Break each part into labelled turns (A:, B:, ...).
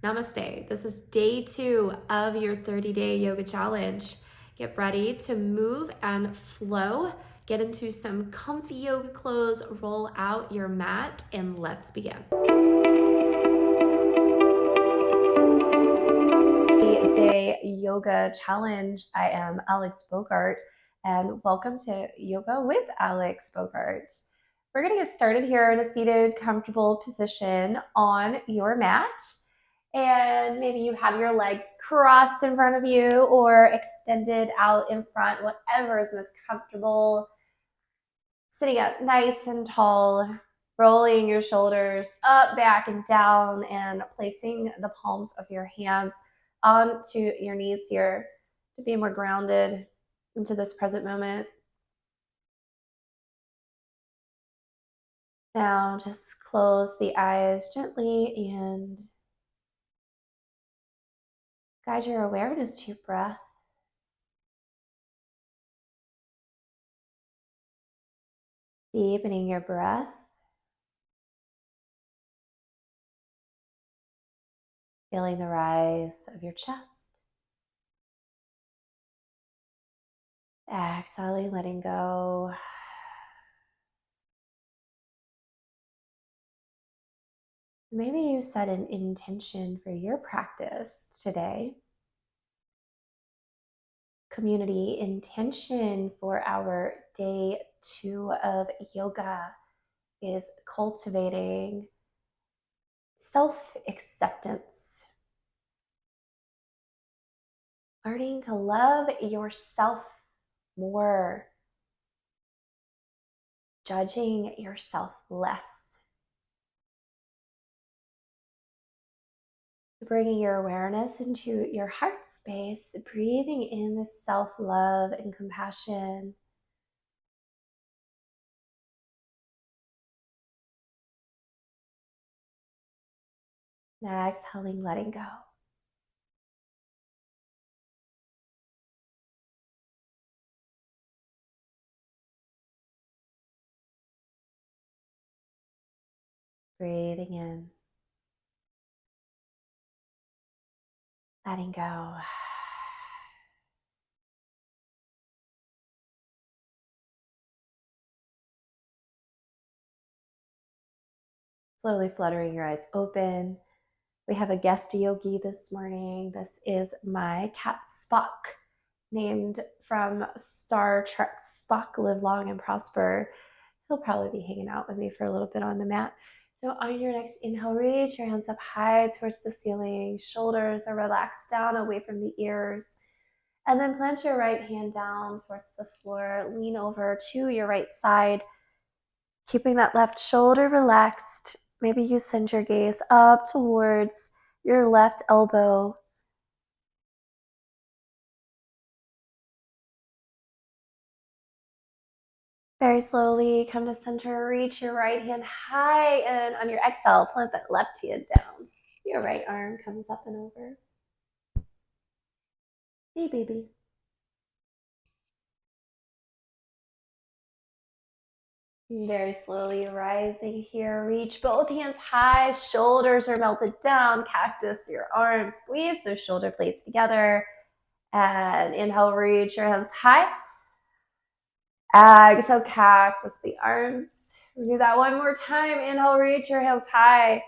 A: Namaste. This is day 2 of your 30-day yoga challenge. Get ready to move and flow. Get into some comfy yoga clothes, roll out your mat, and let's begin. Day yoga challenge. I am Alex Bogart, and welcome to Yoga with Alex Bogart. We're going to get started here in a seated, comfortable position on your mat. And maybe you have your legs crossed in front of you or extended out in front, whatever is most comfortable. Sitting up nice and tall, rolling your shoulders up, back, and down, and placing the palms of your hands onto your knees here to be more grounded into this present moment. Now just close the eyes gently and guide your awareness to your breath. Deepening your breath. Feeling the rise of your chest. Exhaling, letting go. Maybe you set an intention for your practice today. Community intention for our day 2 of yoga is cultivating self-acceptance. Learning to love yourself more. Judging yourself less. Bringing your awareness into your heart space, breathing in the self-love and compassion. Now exhaling, letting go. Breathing in. Letting go. Slowly fluttering your eyes open. We have a guest yogi this morning. This is my cat Spock, named from Star Trek Spock, live long and prosper. He'll probably be hanging out with me for a little bit on the mat. So on your next inhale, reach your hands up high towards the ceiling. Shoulders are relaxed down away from the ears. And then plant your right hand down towards the floor. Lean over to your right side, keeping that left shoulder relaxed. Maybe you send your gaze up towards your left elbow. Very slowly come to center, reach your right hand high, and on your exhale, plant that left hand down. Your right arm comes up and over. Hey, baby. Very slowly rising here, reach both hands high, shoulders are melted down, cactus your arms, squeeze those shoulder blades together, and inhale, reach your hands high. Exhale, cactus the arms. We'll do that one more time. Inhale, reach your hands high.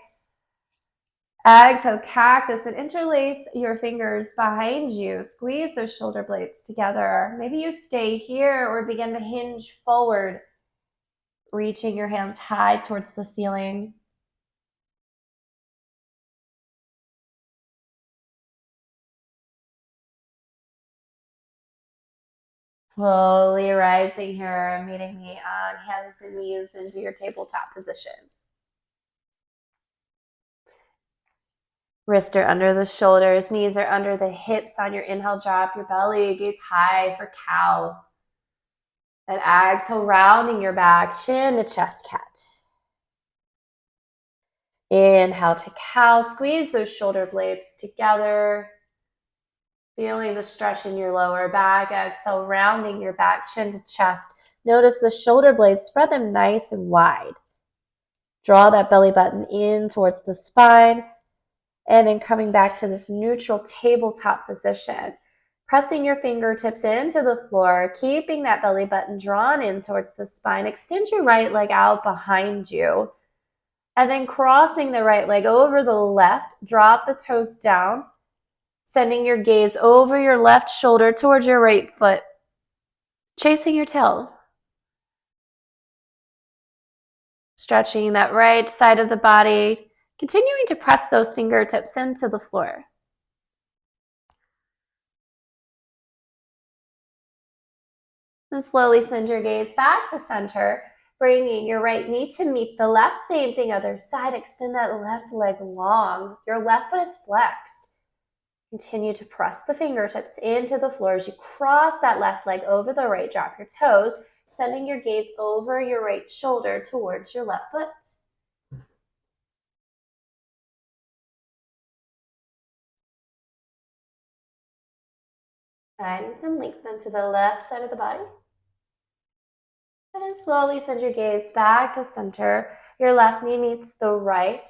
A: Exhale, cactus, and interlace your fingers behind you. Squeeze those shoulder blades together. Maybe you stay here or begin to hinge forward, reaching your hands high towards the ceiling. Slowly rising here, meeting me on hands and knees into your tabletop position. Wrists are under the shoulders, knees are under the hips. On your inhale, drop your belly, gaze high for cow. And exhale, rounding your back, chin to chest cat. Inhale to cow, squeeze those shoulder blades together. Feeling the stretch in your lower back. Exhale, rounding your back, chin to chest. Notice the shoulder blades, spread them nice and wide. Draw that belly button in towards the spine. And then coming back to this neutral tabletop position. Pressing your fingertips into the floor, keeping that belly button drawn in towards the spine. Extend your right leg out behind you. And then crossing the right leg over the left, drop the toes down, sending your gaze over your left shoulder towards your right foot, chasing your tail. Stretching that right side of the body, continuing to press those fingertips into the floor. And slowly send your gaze back to center, bringing your right knee to meet the left. Same thing, other side. Extend that left leg long. Your left foot is flexed. Continue to press the fingertips into the floor as you cross that left leg over the right. Drop your toes, sending your gaze over your right shoulder towards your left foot. Finding some lengthen to the left side of the body. And then slowly send your gaze back to center. Your left knee meets the right.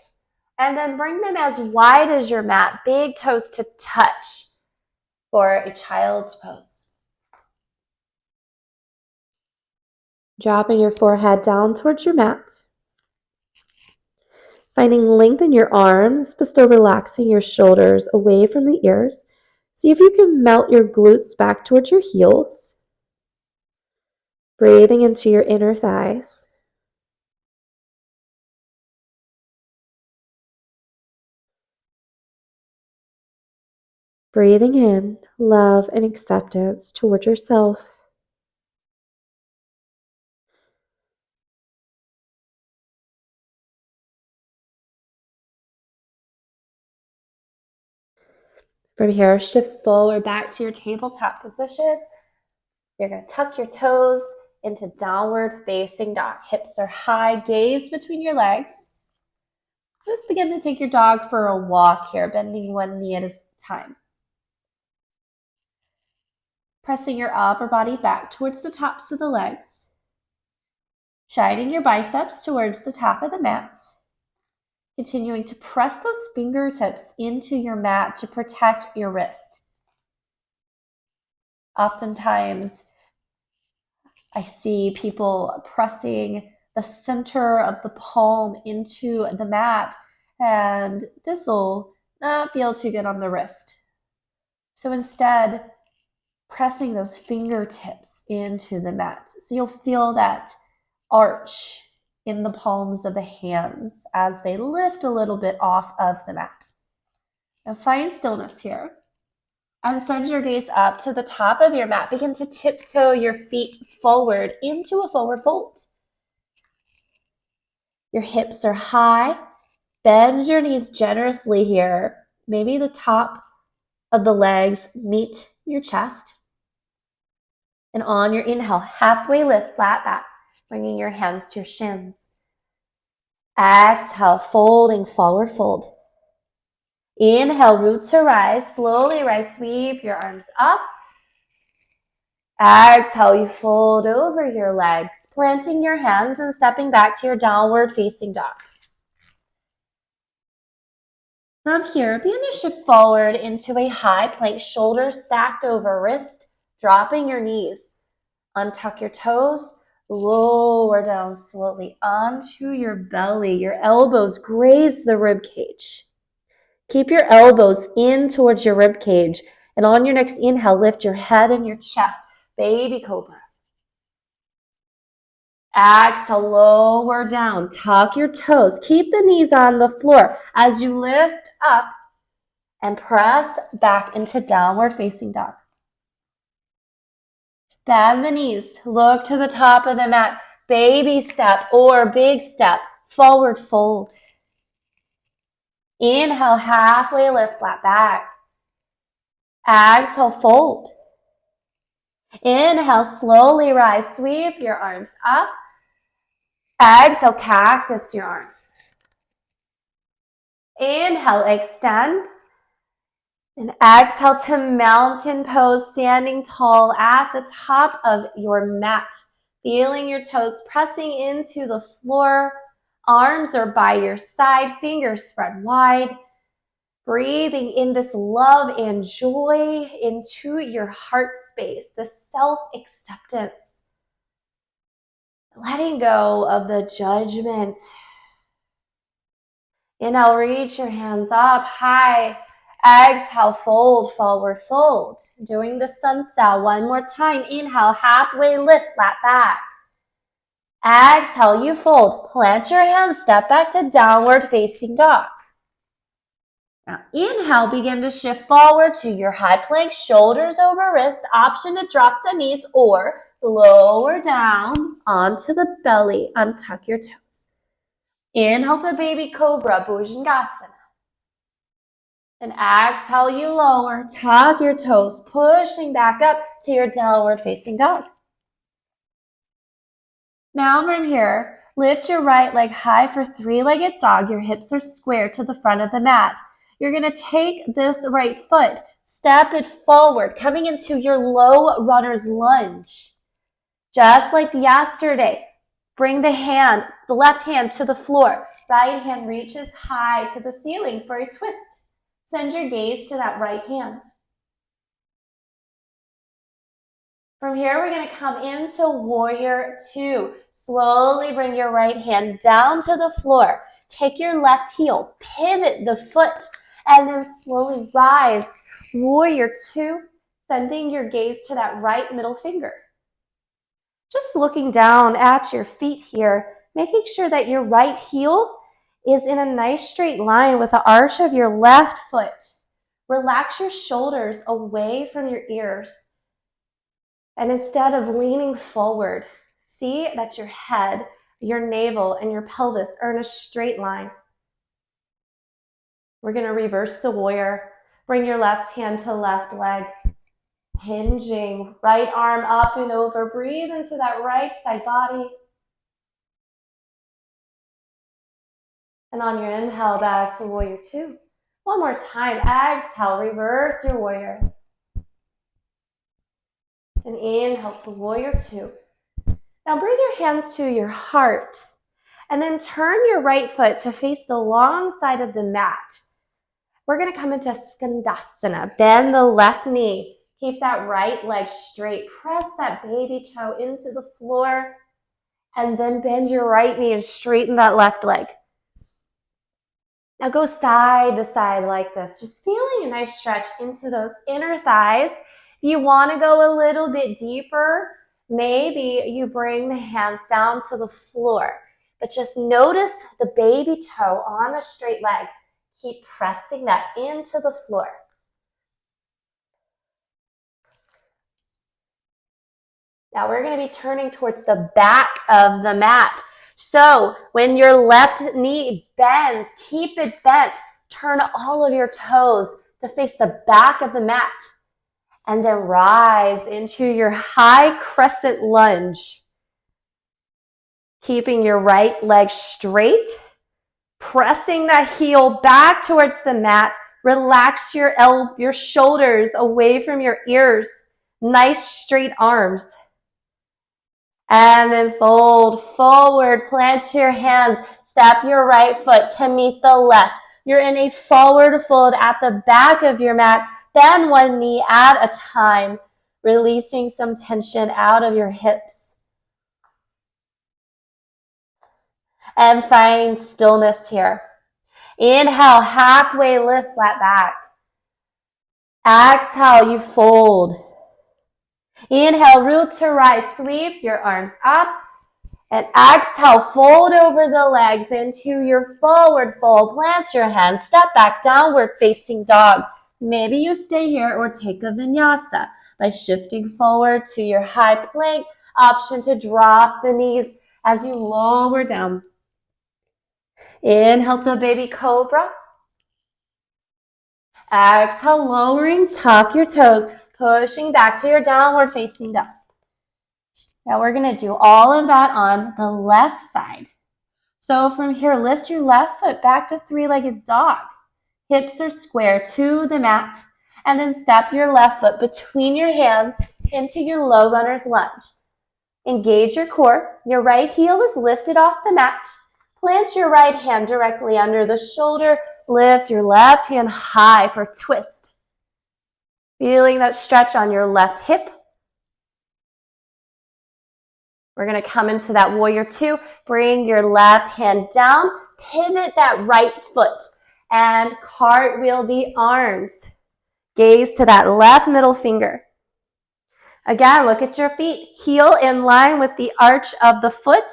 A: And then bring them as wide as your mat, big toes to touch for a child's pose. Dropping your forehead down towards your mat. Finding length in your arms, but still relaxing your shoulders away from the ears. See if you can melt your glutes back towards your heels. Breathing into your inner thighs. Breathing in love and acceptance toward yourself. From here, shift forward back to your tabletop position. You're going to tuck your toes into downward facing dog. Hips are high, gaze between your legs. Just begin to take your dog for a walk here, bending one knee at a time. Pressing your upper body back towards the tops of the legs. Shining your biceps towards the top of the mat. Continuing to press those fingertips into your mat to protect your wrist. Oftentimes, I see people pressing the center of the palm into the mat, and this will not feel too good on the wrist. So instead, pressing those fingertips into the mat. So you'll feel that arch in the palms of the hands as they lift a little bit off of the mat. Now find stillness here. And send your gaze up to the top of your mat. Begin to tiptoe your feet forward into a forward fold. Your hips are high. Bend your knees generously here. Maybe the top of the legs meet your chest. And on your inhale, halfway lift, flat back, bringing your hands to your shins. Exhale, folding forward fold. Inhale, root to rise. Slowly rise, sweep your arms up. Exhale, you fold over your legs, planting your hands and stepping back to your downward facing dog. From here, begin to shift forward into a high plank, shoulders stacked over wrist, dropping your knees. Untuck your toes, lower down slowly onto your belly. Your elbows graze the rib cage. Keep your elbows in towards your rib cage. And on your next inhale, lift your head and your chest. Baby cobra. Exhale, lower down. Tuck your toes. Keep the knees on the floor as you lift up and press back into downward facing dog. Bend the knees. Look to the top of the mat. Baby step or big step. Forward fold. Inhale, halfway lift, flat back. Exhale, fold. Inhale, slowly rise. Sweep your arms up. Exhale, cactus your arms. Inhale, extend. And exhale to mountain pose, standing tall at the top of your mat. Feeling your toes pressing into the floor. Arms are by your side, fingers spread wide. Breathing in this love and joy into your heart space, this self-acceptance. Letting go of the judgment. Inhale, reach your hands up high. Exhale, fold, forward fold. Doing the sun style one more time. Inhale, halfway lift, flat back. Exhale, you fold. Plant your hands, step back to downward facing dog. Now inhale, begin to shift forward to your high plank, shoulders over wrist. Option to drop the knees or lower down onto the belly. Untuck your toes. Inhale to baby cobra, Bhujangasana. And exhale, you lower, tuck your toes, pushing back up to your downward facing dog. Now from here, lift your right leg high for three-legged dog. Your hips are square to the front of the mat. You're going to take this right foot, step it forward, coming into your low runner's lunge. Just like yesterday, bring the left hand to the floor. Right hand reaches high to the ceiling for a twist. Send your gaze to that right hand. From here, we're going to come into warrior two. Slowly bring your right hand down to the floor. Take your left heel, pivot the foot, and then slowly rise. Warrior two, sending your gaze to that right middle finger. Just looking down at your feet here, making sure that your right heel is in a nice straight line with the arch of your left foot. Relax your shoulders away from your ears. And instead of leaning forward, see that your head, your navel, and your pelvis are in a straight line. We're going to reverse the warrior. Bring your left hand to left leg. Hinging, right arm up and over. Breathe into that right side body. And on your inhale, back to warrior two. One more time. Exhale, reverse your warrior. And inhale to warrior two. Now bring your hands to your heart. And then turn your right foot to face the long side of the mat. We're going to come into Skandasana. Bend the left knee. Keep that right leg straight. Press that baby toe into the floor. And then bend your right knee and straighten that left leg. Now go side to side like this. Just feeling a nice stretch into those inner thighs. If you want to go a little bit deeper, maybe you bring the hands down to the floor. But just notice the baby toe on the straight leg. Keep pressing that into the floor. Now we're going to be turning towards the back of the mat. So when your left knee bends, keep it bent. Turn all of your toes to face the back of the mat. And then rise into your high crescent lunge. Keeping your right leg straight. Pressing that heel back towards the mat. Relax your shoulders away from your ears. Nice straight arms. And then fold forward, plant your hands, step your right foot to meet the left. You're in a forward fold at the back of your mat. Bend one knee at a time, releasing some tension out of your hips. And find stillness here. Inhale, halfway lift, flat back. Exhale, you fold. Inhale, root to rise, sweep your arms up. And exhale, fold over the legs into your forward fold. Plant your hands, step back, downward facing dog. Maybe you stay here or take a vinyasa by shifting forward to your high plank. Option to drop the knees as you lower down. Inhale to baby cobra. Exhale, lowering, tuck your toes, pushing back to your downward facing dog. Now we're going to do all of that on the left side. So from here, lift your left foot back to three-legged dog. Hips are square to the mat. And then step your left foot between your hands into your low runner's lunge. Engage your core. Your right heel is lifted off the mat. Plant your right hand directly under the shoulder. lift your left hand high for a twist. Feeling that stretch on your left hip. We're going to come into that warrior two. Bring your left hand down. Pivot that right foot and cartwheel the arms. Gaze to that left middle finger. Again, look at your feet. Heel in line with the arch of the foot.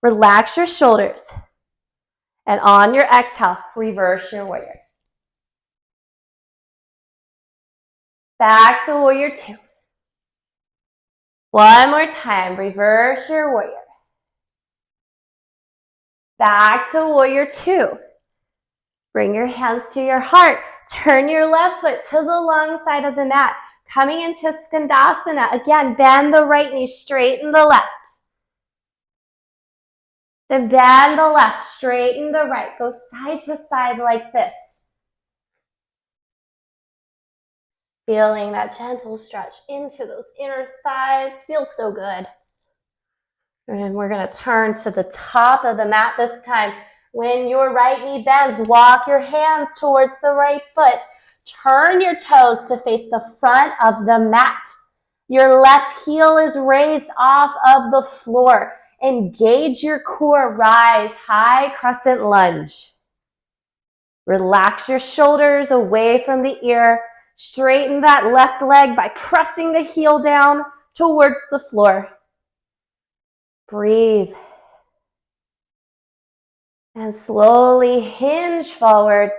A: Relax your shoulders. And on your exhale, reverse your warrior. Back to warrior two. One more time, reverse your warrior. Back to warrior two. Bring your hands to your heart. Turn your left foot to the long side of the mat. Coming into Skandasana. Again, bend the right knee, straighten the left. Then bend the left, straighten the right. Go side to side like this. Feeling that gentle stretch into those inner thighs. Feels so good. And we're going to turn to the top of the mat this time. When your right knee bends, walk your hands towards the right foot. Turn your toes to face the front of the mat. Your left heel is raised off of the floor. Engage your core. Rise, high crescent lunge. Relax your shoulders away from the ear. Straighten that left leg by pressing the heel down towards the floor. Breathe. And slowly hinge forward.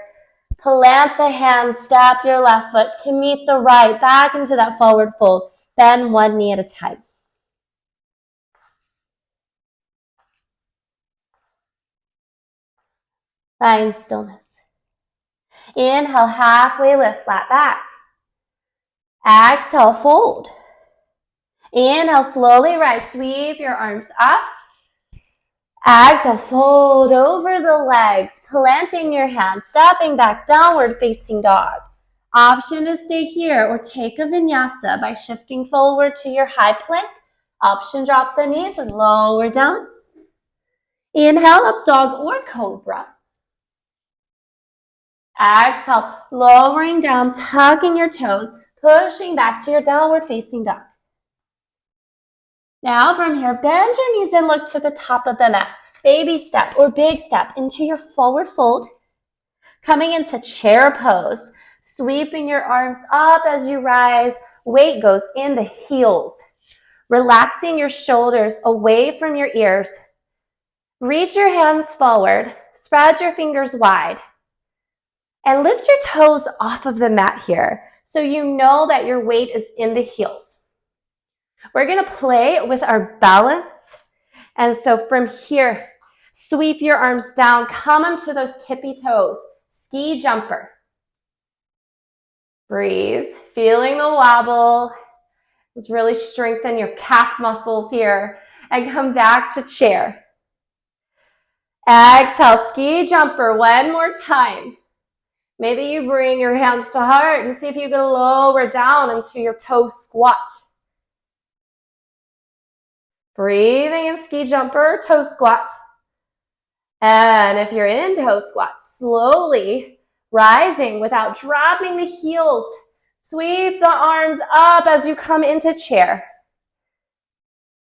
A: Plant the hands, step your left foot to meet the right, back into that forward fold. Bend one knee at a time. Find stillness. Inhale, halfway lift, flat back. Exhale, fold. Inhale, slowly rise, sweep your arms up. Exhale, fold over the legs, planting your hands, stepping back, downward facing dog. Option to stay here or take a vinyasa by shifting forward to your high plank. Option, drop the knees and lower down. Inhale, up dog or cobra. Exhale, lowering down, tucking your toes, pushing back to your downward facing dog. Now from here, bend your knees and look to the top of the mat. Baby step or big step into your forward fold. Coming into chair pose, sweeping your arms up as you rise. Weight goes in the heels. Relaxing your shoulders away from your ears. Reach your hands forward. Spread your fingers wide. And lift your toes off of the mat here so you know that your weight is in the heels. We're going to play with our balance. And so from here, sweep your arms down. Come onto those tippy toes. Ski jumper. Breathe. Feeling the wobble. Let's really strengthen your calf muscles here. And come back to chair. Exhale, ski jumper. One more time. Maybe you bring your hands to heart and see if you can lower down into your toe squat. Breathing in ski jumper, toe squat. And if you're in toe squat, slowly rising without dropping the heels. Sweep the arms up as you come into chair.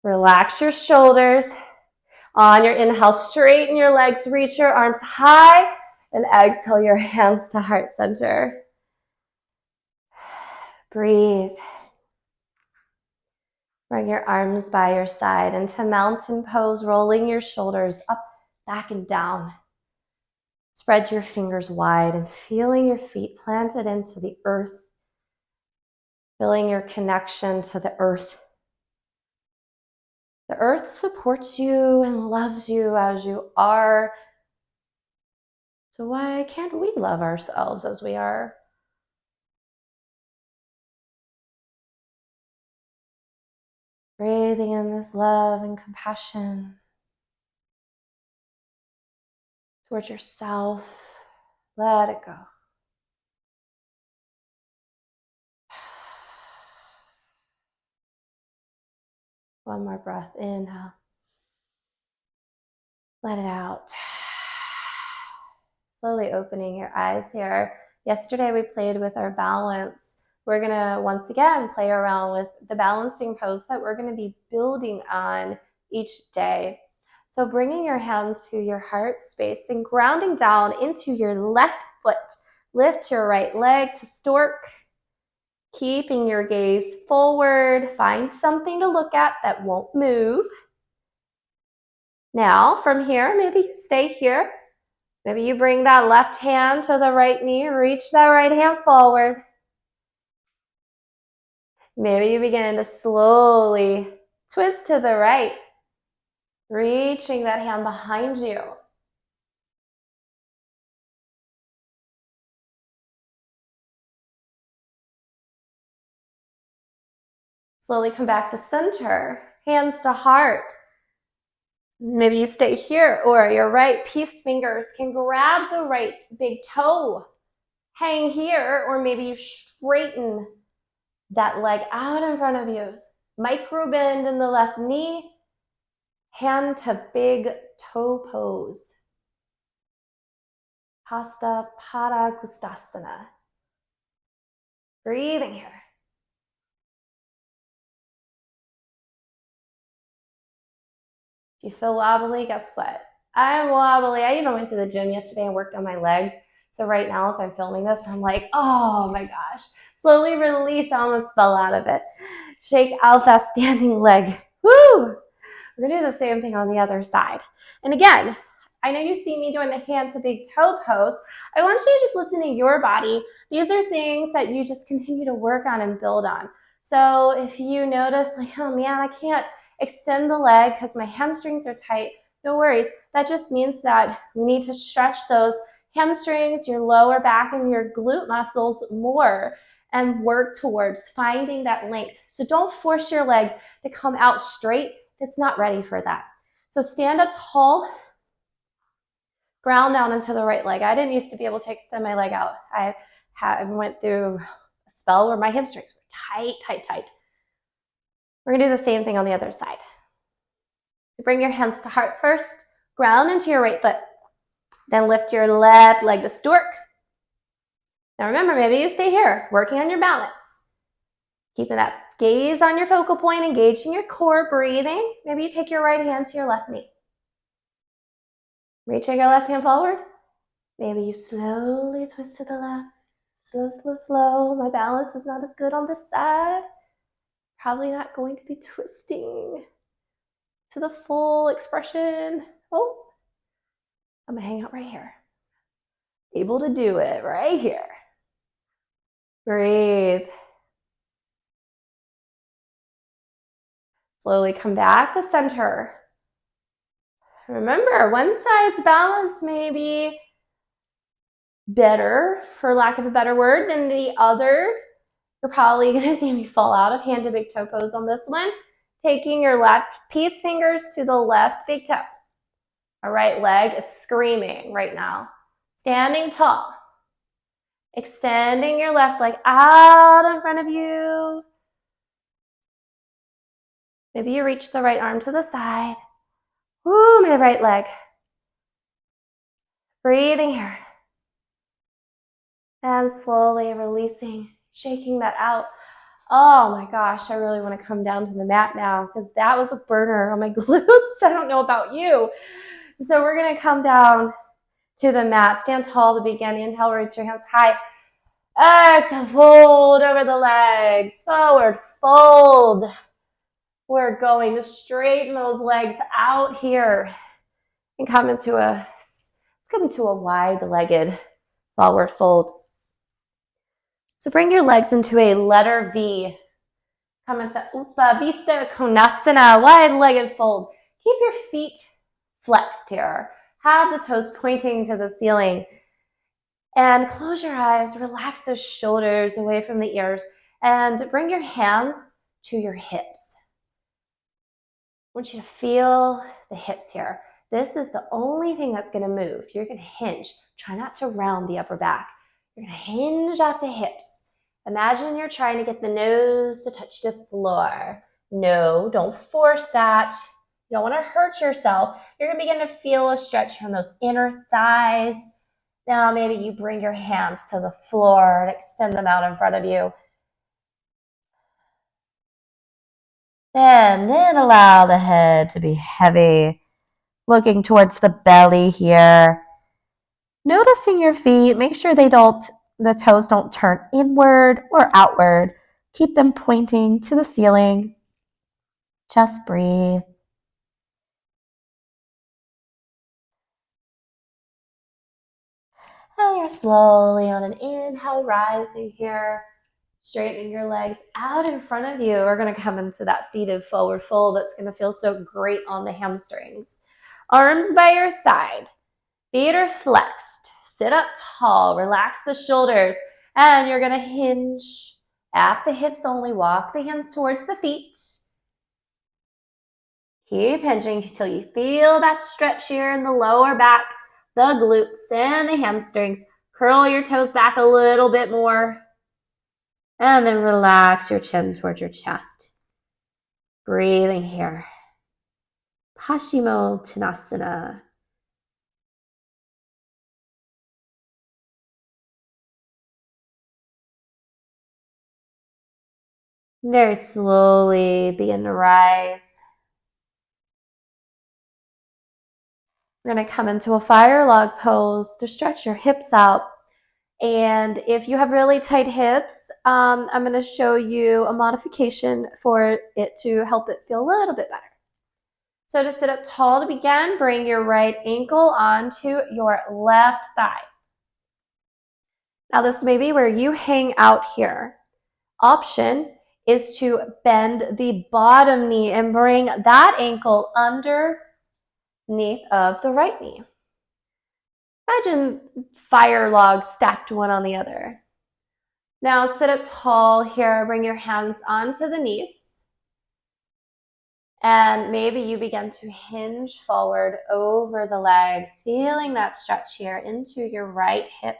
A: Relax your shoulders. On your inhale, straighten your legs, reach your arms high, and exhale your hands to heart center. Breathe. Bring your arms by your side into mountain pose, rolling your shoulders up, back, and down. Spread your fingers wide and feeling your feet planted into the earth. Feeling your connection to the earth. The earth supports you and loves you as you are. So why can't we love ourselves as we are? Breathing in this love and compassion towards yourself. Let it go. One more breath. Inhale. Let it out. Slowly opening your eyes here. Yesterday we played with our balance. We're gonna once again play around with the balancing pose that we're gonna be building on each day. So bringing your hands to your heart space and grounding down into your left foot. Lift your right leg to stork. Keeping your gaze forward. Find something to look at that won't move. Now from here, maybe you stay here. Maybe you bring that left hand to the right knee, reach that right hand forward. Maybe you begin to slowly twist to the right, reaching that hand behind you. Slowly come back to center, hands to heart. Maybe you stay here, or your right peace fingers can grab the right big toe. Hang here, or maybe you straighten that leg out in front of you. Micro bend in the left knee, hand to big toe pose. Hasta Padangusthasana. Breathing here. If you feel wobbly, guess what? I'm wobbly. I even went to the gym yesterday and worked on my legs. So right now, as I'm filming this, I'm like, oh my gosh. Slowly release. I almost fell out of it. Shake out that standing leg. Woo! We're going to do the same thing on the other side. And again, I know you see me doing the hand to big toe pose. I want you to just listen to your body. These are things that you just continue to work on and build on. So if you notice, like, oh man, I can't extend the leg because my hamstrings are tight, no worries. That just means that we need to stretch those hamstrings, your lower back, and your glute muscles more and work towards finding that length. So don't force your leg to come out straight. It's not ready for that. So stand up tall, ground down into the right leg. I didn't used to be able to extend my leg out. I went through a spell where my hamstrings were tight, tight, tight. We're gonna do the same thing on the other side. So bring your hands to heart first, ground into your right foot. Then lift your left leg to stork. Now remember, maybe you stay here, working on your balance. Keeping that gaze on your focal point, engaging your core, breathing. Maybe you take your right hand to your left knee. Reaching your left hand forward. Maybe you slowly twist to the left. Slow, slow, slow. My balance is not as good on this side. Probably not going to be twisting to the full expression. Oh, I'm gonna hang out right here. Able to do it right here. Breathe. Slowly come back to center. Remember, one side's balance may be better, for lack of a better word, than the other. You're probably going to see me fall out of hand to big toe pose on this one. Taking your left peace fingers to the left big toe. Our right leg is screaming right now. Standing tall. Extending your left leg out in front of you. Maybe you reach the right arm to the side. Woo, my right leg. Breathing here. And slowly releasing, shaking that out. Oh my gosh, I really want to come down to the mat now because that was a burner on my glutes. I don't know about you. So we're going to come down to the mat. Stand tall to begin. Inhale, reach your hands high. Exhale, fold over the legs. Forward, fold. We're going to straighten those legs out here and come into a wide-legged forward fold. So bring your legs into a letter V. Come into Upavista Konasana, wide-legged fold. Keep your feet flexed here. Have the toes pointing to the ceiling. And close your eyes, relax those shoulders away from the ears, and bring your hands to your hips. I want you to feel the hips here. This is the only thing that's going to move. You're going to hinge. Try not to round the upper back. You're going to hinge at the hips. Imagine you're trying to get the nose to touch the floor. No, don't force that. You don't want to hurt yourself. You're going to begin to feel a stretch from those inner thighs, Now maybe you bring your hands to the floor and extend them out in front of you. And then allow the head to be heavy, looking towards the belly here. Noticing your feet, make sure the toes don't turn inward or outward. Keep them pointing to the ceiling. Just breathe. And you're slowly on an inhale, rising here, straightening your legs out in front of you. We're going to come into that seated forward fold. That's going to feel so great on the hamstrings. Arms by your side. Feet are flexed. Sit up tall. Relax the shoulders. And you're going to hinge at the hips only. Walk the hands towards the feet. Keep hinging until you feel that stretch here in the lower back, the glutes and the hamstrings. Curl your toes back a little bit more. And then relax your chin towards your chest. Breathing here. Paschimottanasana. Very slowly begin to rise. We're going to come into a fire log pose to stretch your hips out. And if you have really tight hips, I'm going to show you a modification for it to help it feel a little bit better. So to sit up tall to begin, bring your right ankle onto your left thigh. Now this may be where you hang out here. Option is to bend the bottom knee and bring that ankle underneath of the right knee. Imagine fire logs stacked one on the other. Now sit up tall here, bring your hands onto the knees. And maybe you begin to hinge forward over the legs, feeling that stretch here into your right hip.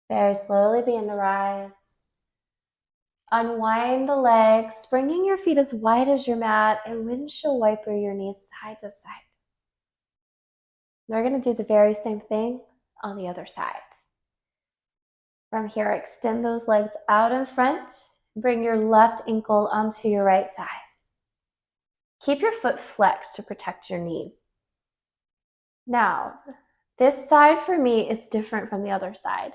A: Very slowly begin to rise. Unwind the legs, bringing your feet as wide as your mat and windshield wiper your knees side to side. We're going to do the very same thing on the other side. From here, extend those legs out in front. Bring your left ankle onto your right thigh. Keep your foot flexed to protect your knee. Now, this side for me is different from the other side.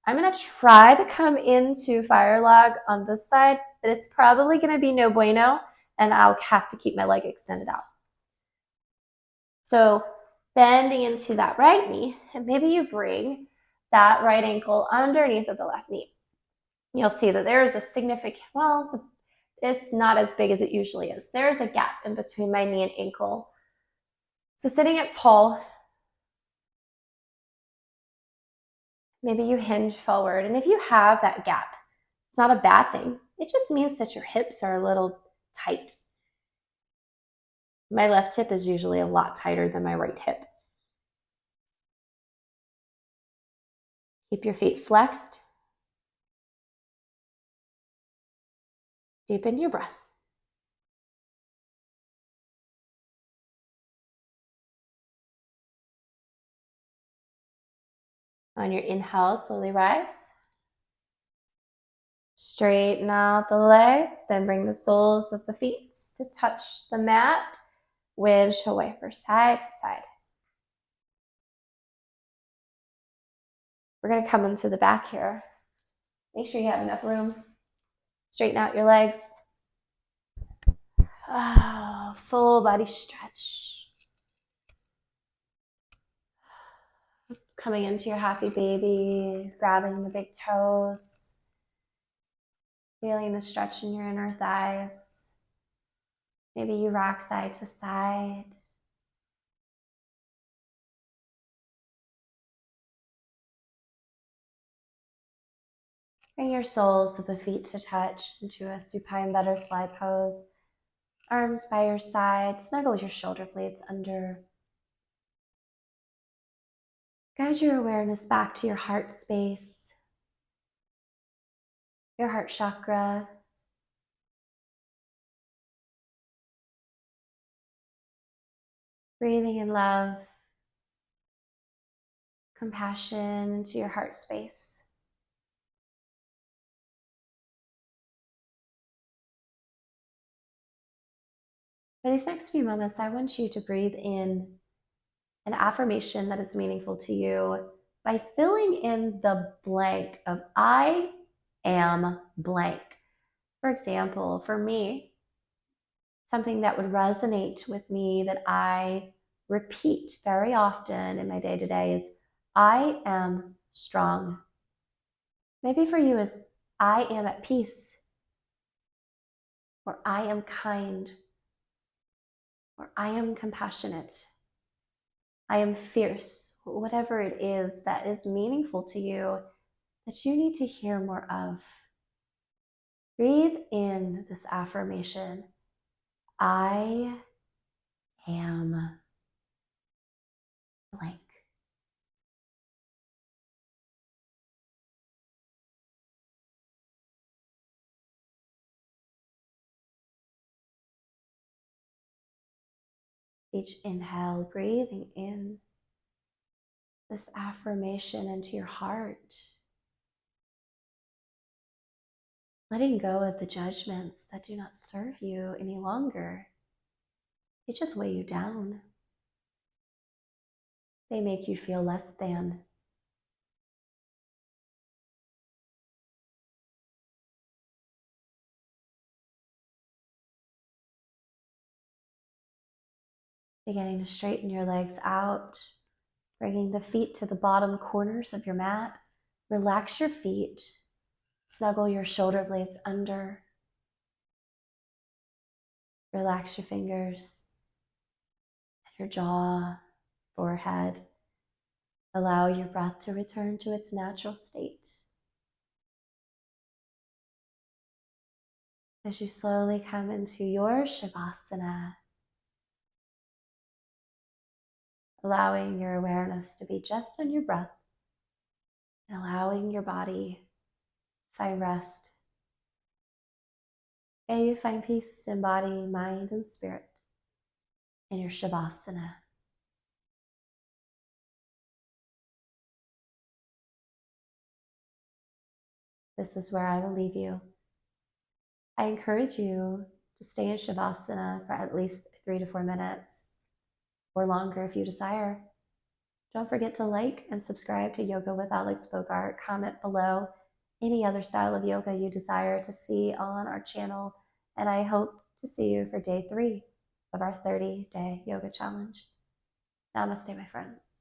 A: I'm going to try to come into fire log on this side, but it's probably going to be no bueno, and I'll have to keep my leg extended out. So bending into that right knee, and maybe you bring that right ankle underneath of the left knee. You'll see that there is a significant, well, it's not as big as it usually is. There is a gap in between my knee and ankle. So sitting up tall, maybe you hinge forward. And if you have that gap, it's not a bad thing. It just means that your hips are a little tight. My left hip is usually a lot tighter than my right hip. Keep your feet flexed. Deepen your breath. On your inhale, slowly rise. Straighten out the legs, then bring the soles of the feet to touch the mat. Windshield wiper side to side. We're going to come into the back here. Make sure you have enough room. Straighten out your legs. Oh, full body stretch. Coming into your happy baby, grabbing the big toes. Feeling the stretch in your inner thighs. Maybe you rock side to side. Bring your soles of the feet to touch into a supine butterfly pose. Arms by your side, snuggle your shoulder blades under. Guide your awareness back to your heart space, your heart chakra. Breathing in love, compassion into your heart space. For these next few moments, I want you to breathe in an affirmation that is meaningful to you by filling in the blank of I am blank. For example, for me, something that would resonate with me that I repeat very often in my day-to-day is I am strong. Maybe for you is I am at peace, or I am kind, or I am compassionate. I am fierce, whatever it is that is meaningful to you that you need to hear more of. Breathe in this affirmation. I am blank. Each inhale, breathing in this affirmation into your heart. Letting go of the judgments that do not serve you any longer. They just weigh you down. They make you feel less than. Beginning to straighten your legs out, bringing the feet to the bottom corners of your mat. Relax your feet. Snuggle your shoulder blades under. Relax your fingers, your jaw, forehead. Allow your breath to return to its natural state. As you slowly come into your Shavasana, allowing your awareness to be just on your breath and allowing your body to find rest. May you find peace in body, mind, and spirit in your Shavasana. This is where I will leave you. I encourage you to stay in Shavasana for at least 3 to 4 minutes or longer if you desire. Don't forget to like and subscribe to Yoga with Alex Bogart. Comment below any other style of yoga you desire to see on our channel. And I hope to see you for day 3 of our 30-day yoga challenge. Namaste, my friends.